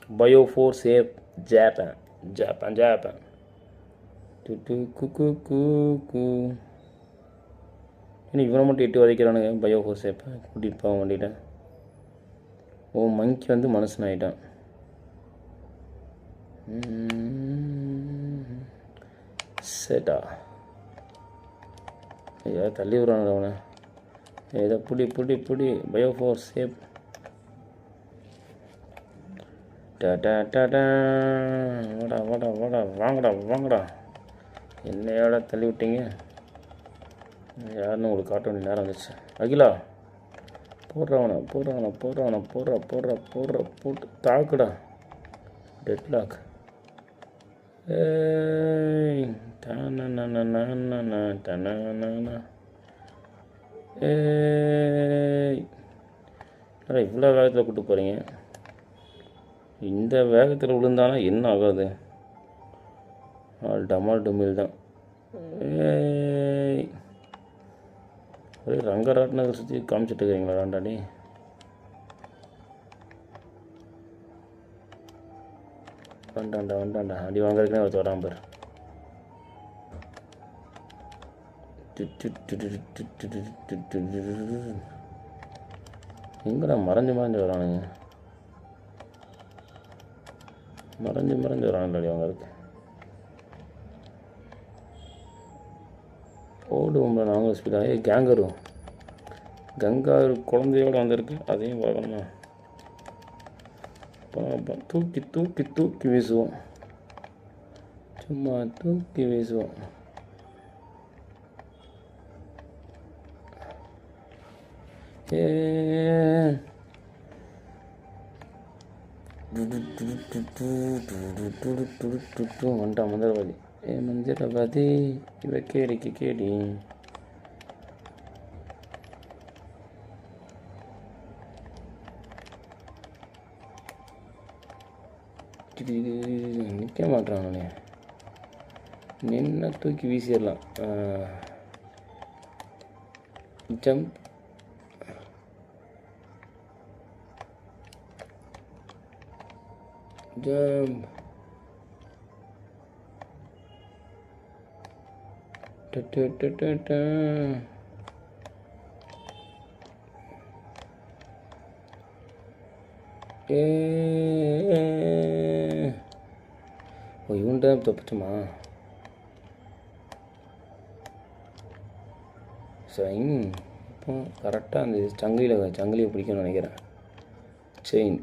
Bio four safe Japan Japan Japan to குக்கு கூ கூ. இன்னும் இவனை மட்டும் 8 வதைக்கிறானுங்க. பயோ ஃபோர் சேஃப் கூட்டிகிட்டு போக வேண்டிட்டேன். ஓ மங்கி வந்து மனுஷன் ஆகிட்டான். சேட்டா ஐயா தள்ளி விடுறாங்க அவனை. ஏதோ புடி புடி புடி bio four safe. Tata Tata வாடா வாடா வாடா வாங்கடா வாங்கடா. என்னையோட தள்ளி விட்டீங்க. யாருன்னு உங்களுக்கு காட்ட வேண்டிய நேரம் வந்துச்சு. அகிலா போடுறவனை போடுறவனை போடுறவனை போடுற போடுற போடுற போட்டு தாக்குடா. Dead lock. ஏய் ஏய் இவ்வளோ வேகத்தில் கூப்பிட்டு போகிறீங்க. இந்த வேகத்தில் விழுந்தானா என்ன ஆகாது? டமால் டுமில் தான். ஏய் ஒரே ரங்கராட்னகர் சுற்றி காமிச்சிட்டு இருக்கிறீங்களா ராண்டாடி? வண்டாண்டா வண்டாண்டா அடி வாங்குறதுக்குனே ஒருத்தர் வரான் பாரு. எங்கடா மறைஞ்சு மறைஞ்சு வரானுங்க. மறைஞ்சு மறைஞ்சு வரானுங்களாடி அவங்களுக்கு. ஓடுவோம்ல நாங்களும் ஸ்பீடாக. கேங்கரும் கங்காரு குழந்தையோடு வந்திருக்கு. அதையும் பார்க்கணுமா? தூக்கி தூக்கி தூக்கி வீசுவோம். சும்மா தூக்கி வீசுவோம். வந்துட்டான் மந்திரவாதி. மந்திரவாதி இவ கேடிக்கு கேடி. நிற்க மாட்டான். நின்ன தூக்கி வீசிடலாம். ஜம்ப் ஜம்ப் ஓ இவன்ட்டு தப்பிச்சுமா? சைன் இப்போ கரெக்டாக அந்த சங்கிலியை பிடிக்கணும்னு நினைக்கிறேன். செயின்